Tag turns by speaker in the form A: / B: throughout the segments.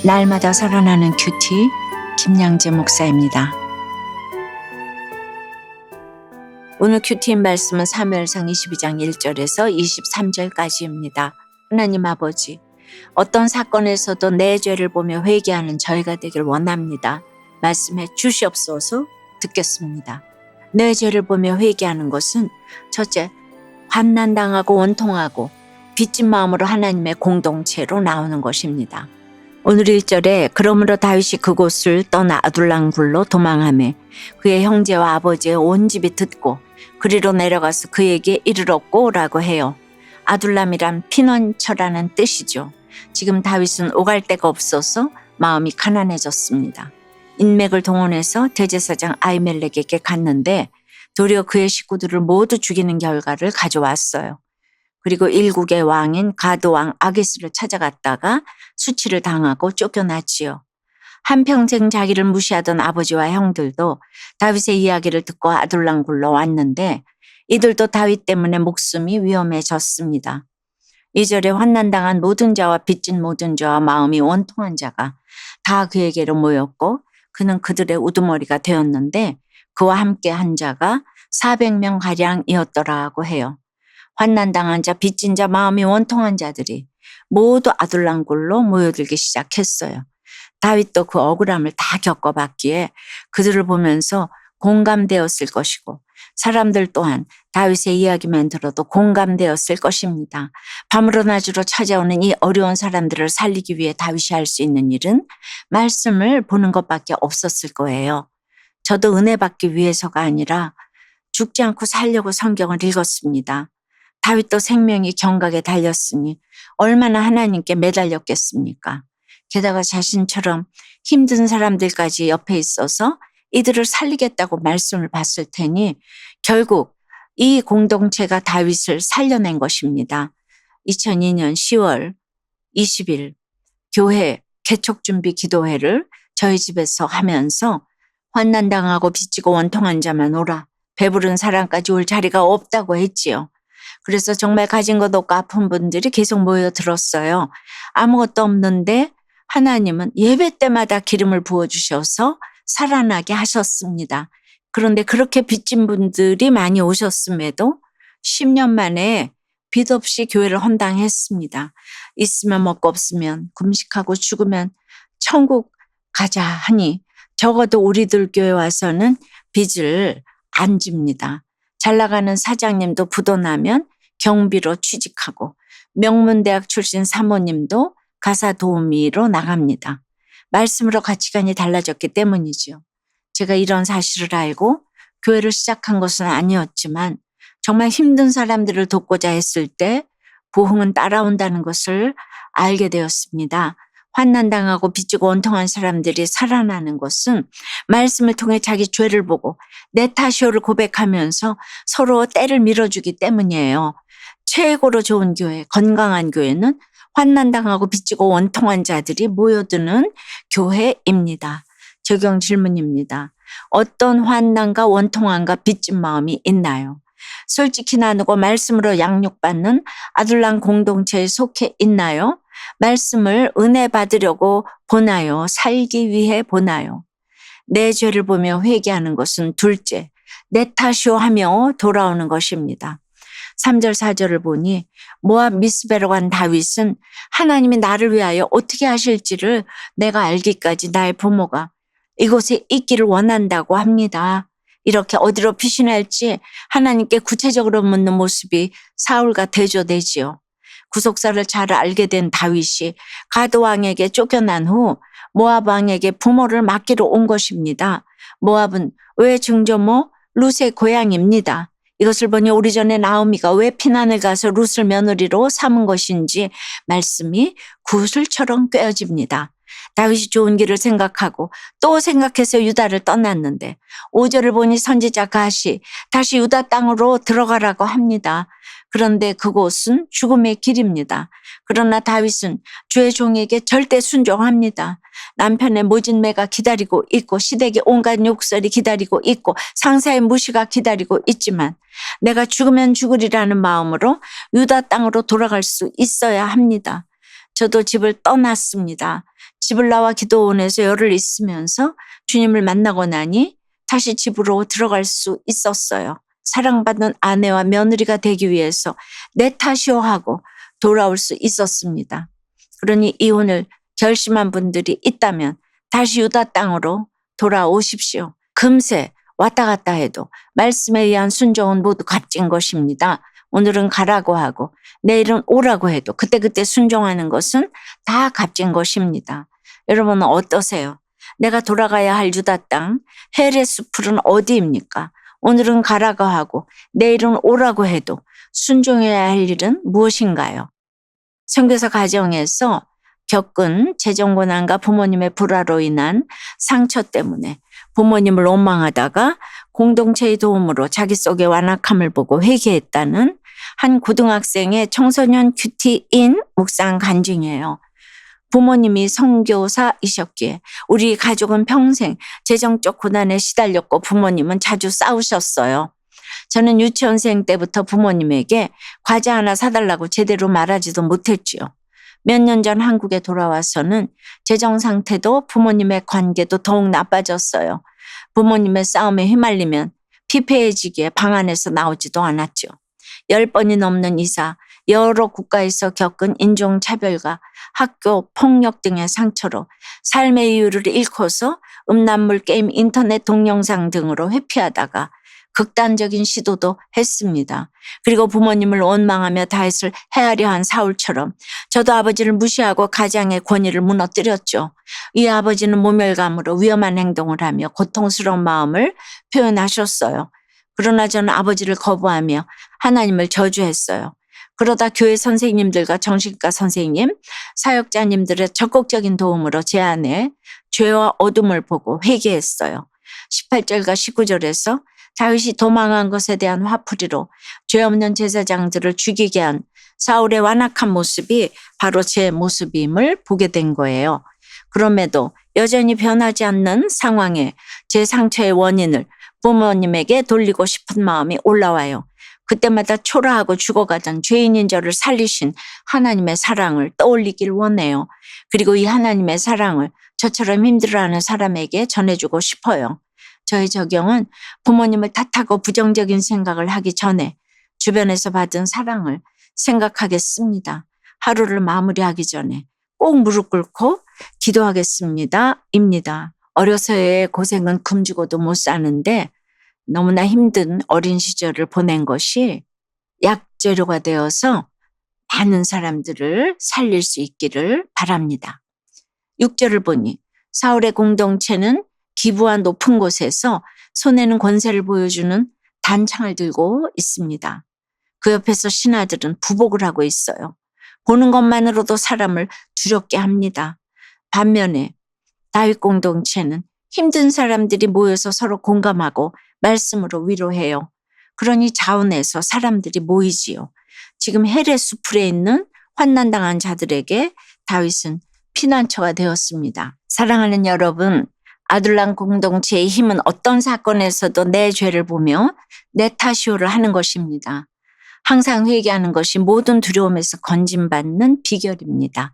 A: 날마다 살아나는 큐티 김양재 목사입니다. 오늘 큐티인 말씀은 사무엘상 22장 1절에서 23절까지입니다. 하나님 아버지, 어떤 사건에서도 내 죄를 보며 회개하는 저희가 되길 원합니다. 말씀해 주시옵소서. 듣겠습니다. 내 죄를 보며 회개하는 것은 첫째, 환난당하고 원통하고 빚진 마음으로 하나님의 공동체로 나오는 것입니다. 오늘 1절에 그러므로 다윗이 그곳을 떠나 아둘람 굴로 도망하매 그의 형제와 아버지의 온 집이 듣고 그리로 내려가서 그에게 이르렀고 라고 해요. 아둘람이란 피난처라는 뜻이죠. 지금 다윗은 오갈 데가 없어서 마음이 가난해졌습니다. 인맥을 동원해서 대제사장 아히멜렉에게 갔는데 도리어 그의 식구들을 모두 죽이는 결과를 가져왔어요. 그리고 일국의 왕인 가드왕 아기스를 찾아갔다가 수치를 당하고 쫓겨났지요. 한평생 자기를 무시하던 아버지와 형들도 다윗의 이야기를 듣고 아둘람 굴로 왔는데 이들도 다윗 때문에 목숨이 위험해졌습니다. 2절에 환난당한 모든 자와 빚진 모든 자와 마음이 원통한 자가 다 그에게로 모였고 그는 그들의 우두머리가 되었는데 그와 함께 한 자가 400명가량이었더라고 해요. 환난당한 자, 빚진 자, 마음이 원통한 자들이 모두 아둘람 굴로 모여들기 시작했어요. 다윗도 그 억울함을 다 겪어봤기에 그들을 보면서 공감되었을 것이고 사람들 또한 다윗의 이야기만 들어도 공감되었을 것입니다. 밤으로 낮으로 찾아오는 이 어려운 사람들을 살리기 위해 다윗이 할 수 있는 일은 말씀을 보는 것밖에 없었을 거예요. 저도 은혜 받기 위해서가 아니라 죽지 않고 살려고 성경을 읽었습니다. 다윗도 생명이 경각에 달렸으니 얼마나 하나님께 매달렸겠습니까? 게다가 자신처럼 힘든 사람들까지 옆에 있어서 이들을 살리겠다고 말씀을 봤을 테니 결국 이 공동체가 다윗을 살려낸 것입니다. 2002년 10월 20일 교회 개척준비 기도회를 저희 집에서 하면서 환난당하고 빚지고 원통한 자만 오라, 배부른 사람까지 올 자리가 없다고 했지요. 그래서 정말 가진 것 없고 아픈 분들이 계속 모여들었어요. 아무것도 없는데 하나님은 예배 때마다 기름을 부어주셔서 살아나게 하셨습니다. 그런데 그렇게 빚진 분들이 많이 오셨음에도 10년 만에 빚 없이 교회를 헌당했습니다. 있으면 먹고 없으면 금식하고 죽으면 천국 가자 하니 적어도 우리들 교회 와서는 빚을 안 집니다. 잘 나가는 사장님도 부도 나면 경비로 취직하고 명문대학 출신 사모님도 가사 도우미로 나갑니다. 말씀으로 가치관이 달라졌기 때문이죠. 제가 이런 사실을 알고 교회를 시작한 것은 아니었지만 정말 힘든 사람들을 돕고자 했을 때 보응은 따라온다는 것을 알게 되었습니다. 환난당하고 빚지고 원통한 사람들이 살아나는 것은 말씀을 통해 자기 죄를 보고 내 탓이오를 고백하면서 서로 때를 밀어주기 때문이에요. 최고로 좋은 교회, 건강한 교회는 환난당하고 빚지고 원통한 자들이 모여드는 교회입니다. 적용 질문입니다. 어떤 환난과 원통함과 빚진 마음이 있나요? 솔직히 나누고 말씀으로 양육받는 아둘람 공동체에 속해 있나요? 말씀을 은혜 받으려고 보나요? 살기 위해 보나요? 내 죄를 보며 회개하는 것은 둘째, 내 탓이오 하며 돌아오는 것입니다. 3절 4절을 보니 모압 미스베로 간 다윗은 하나님이 나를 위하여 어떻게 하실지를 내가 알기까지 나의 부모가 이곳에 있기를 원한다고 합니다. 이렇게 어디로 피신할지 하나님께 구체적으로 묻는 모습이 사울과 대조되지요. 구속사를 잘 알게 된 다윗이 가드 왕에게 쫓겨난 후 모압 왕에게 부모를 맡기러 온 것입니다. 모압은 왜 증조모 룻의 고향입니다. 이것을 보니 오래전에 나오미가 왜 피난을 가서 룻을 며느리로 삼은 것인지 말씀이 구슬처럼 꿰어집니다. 다윗이 좋은 길을 생각하고 또 생각해서 유다를 떠났는데 5절을 보니 선지자 갓이 다시 유다 땅으로 들어가라고 합니다. 그런데 그곳은 죽음의 길입니다. 그러나 다윗은 주의 종에게 절대 순종합니다. 남편의 모진 매가 기다리고 있고 시댁의 온갖 욕설이 기다리고 있고 상사의 무시가 기다리고 있지만 내가 죽으면 죽으리라는 마음으로 유다 땅으로 돌아갈 수 있어야 합니다. 저도 집을 떠났습니다. 집을 나와 기도원에서 열흘 있으면서 주님을 만나고 나니 다시 집으로 들어갈 수 있었어요. 사랑받는 아내와 며느리가 되기 위해서 내 탓이오 하고 돌아올 수 있었습니다. 그러니 이혼을 결심한 분들이 있다면 다시 유다 땅으로 돌아오십시오. 금세 왔다 갔다 해도 말씀에 의한 순종은 모두 값진 것입니다. 오늘은 가라고 하고 내일은 오라고 해도 그때그때 순종하는 것은 다 값진 것입니다. 여러분은 어떠세요? 내가 돌아가야 할 유다 땅, 헬의 숲은 어디입니까? 오늘은 가라고 하고 내일은 오라고 해도 순종해야 할 일은 무엇인가요? 선교사 가정에서 겪은 재정고난과 부모님의 불화로 인한 상처 때문에 부모님을 원망하다가 공동체의 도움으로 자기 속의 완악함을 보고 회개했다는 한 고등학생의 청소년 큐티인 묵상 간증이에요. 부모님이 선교사이셨기에 우리 가족은 평생 재정적 고난에 시달렸고 부모님은 자주 싸우셨어요. 저는 유치원생 때부터 부모님에게 과자 하나 사달라고 제대로 말하지도 못했지요. 몇 년 전 한국에 돌아와서는 재정 상태도 부모님의 관계도 더욱 나빠졌어요. 부모님의 싸움에 휘말리면 피폐해지기에 방 안에서 나오지도 않았죠. 10번이 넘는 이사, 여러 국가에서 겪은 인종차별과 학교 폭력 등의 상처로 삶의 이유를 잃고서 음란물, 게임, 인터넷 동영상 등으로 회피하다가 극단적인 시도도 했습니다. 그리고 부모님을 원망하며 다윗을 헤아려 한 사울처럼 저도 아버지를 무시하고 가장의 권위를 무너뜨렸죠. 이 아버지는 모멸감으로 위험한 행동을 하며 고통스러운 마음을 표현하셨어요. 그러나 저는 아버지를 거부하며 하나님을 저주했어요. 그러다 교회 선생님들과 정신과 선생님, 사역자님들의 적극적인 도움으로 제 안에 죄와 어둠을 보고 회개했어요. 18절과 19절에서 다윗이 도망한 것에 대한 화풀이로 죄 없는 제사장들을 죽이게 한 사울의 완악한 모습이 바로 제 모습임을 보게 된 거예요. 그럼에도 여전히 변하지 않는 상황에 제 상처의 원인을 부모님에게 돌리고 싶은 마음이 올라와요. 그때마다 초라하고 죽어가던 죄인인 저를 살리신 하나님의 사랑을 떠올리길 원해요. 그리고 이 하나님의 사랑을 저처럼 힘들어하는 사람에게 전해주고 싶어요. 저의 적용은 부모님을 탓하고 부정적인 생각을 하기 전에 주변에서 받은 사랑을 생각하겠습니다. 하루를 마무리하기 전에 꼭 무릎 꿇고 기도하겠습니다. 입니다. 어려서의 고생은 금주고도 못 사는데 너무나 힘든 어린 시절을 보낸 것이 약재료가 되어서 많은 사람들을 살릴 수 있기를 바랍니다. 6절을 보니 사울의 공동체는 기부와 높은 곳에서 손에는 권세를 보여주는 단창을 들고 있습니다. 그 옆에서 신하들은 부복을 하고 있어요. 보는 것만으로도 사람을 두렵게 합니다. 반면에 다윗 공동체는 힘든 사람들이 모여서 서로 공감하고 말씀으로 위로해요. 그러니 자원해서 사람들이 모이지요. 지금 헬의 수풀에 있는 환난당한 자들에게 다윗은 피난처가 되었습니다. 사랑하는 여러분, 아둘람 공동체의 힘은 어떤 사건에서도 내 죄를 보며 내 탓이오를 하는 것입니다. 항상 회개하는 것이 모든 두려움에서 건진받는 비결입니다.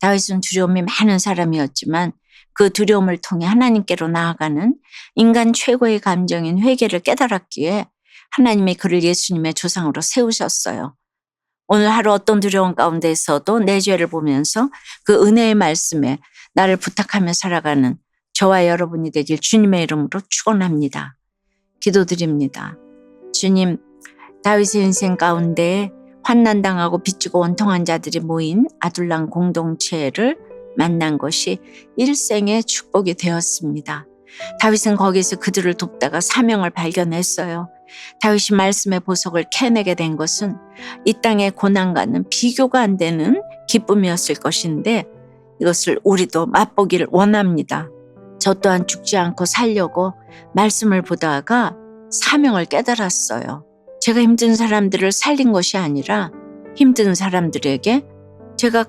A: 다윗은 두려움이 많은 사람이었지만 그 두려움을 통해 하나님께로 나아가는 인간 최고의 감정인 회개를 깨달았기에 하나님이 그를 예수님의 조상으로 세우셨어요. 오늘 하루 어떤 두려움 가운데서도 내 죄를 보면서 그 은혜의 말씀에 나를 부탁하며 살아가는 저와 여러분이 되길 주님의 이름으로 축원합니다. 기도드립니다. 주님, 다윗의 인생 가운데 환난당하고 빚지고 원통한 자들이 모인 아둘람 공동체를 만난 것이 일생의 축복이 되었습니다. 다윗은 거기서 그들을 돕다가 사명을 발견했어요. 다윗이 말씀의 보석을 캐내게 된 것은 이 땅의 고난과는 비교가 안 되는 기쁨이었을 것인데 이것을 우리도 맛보기를 원합니다. 저 또한 죽지 않고 살려고 말씀을 보다가 사명을 깨달았어요. 제가 힘든 사람들을 살린 것이 아니라 힘든 사람들에게 제가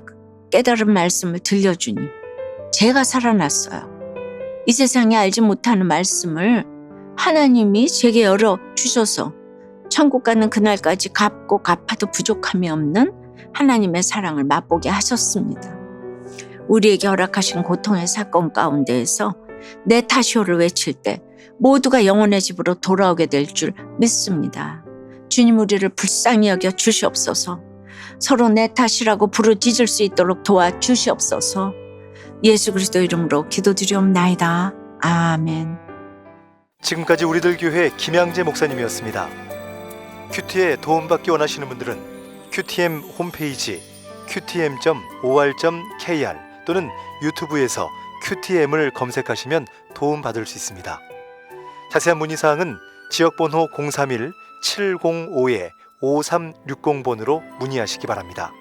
A: 깨달은 말씀을 들려주니 제가 살아났어요. 이 세상에 알지 못하는 말씀을 하나님이 제게 열어주셔서 천국 가는 그날까지 갚고 갚아도 부족함이 없는 하나님의 사랑을 맛보게 하셨습니다. 우리에게 허락하신 고통의 사건 가운데에서 내 탓이오를 외칠 때 모두가 영혼의 집으로 돌아오게 될 줄 믿습니다. 주님, 우리를 불쌍히 여겨 주시옵소서. 서로 내 탓이라고 부르짖을 수 있도록 도와주시옵소서. 예수 그리스도 이름으로 기도드리옵나이다. 아멘.
B: 지금까지 우리들 교회 김양재 목사님이었습니다. 큐티에 도움받기 원하시는 분들은 QTM 홈페이지 qtm.or.kr 또는 유튜브에서 QTM을 검색하시면 도움받을 수 있습니다. 자세한 문의사항은 지역번호 031-705-5360번으로 문의하시기 바랍니다.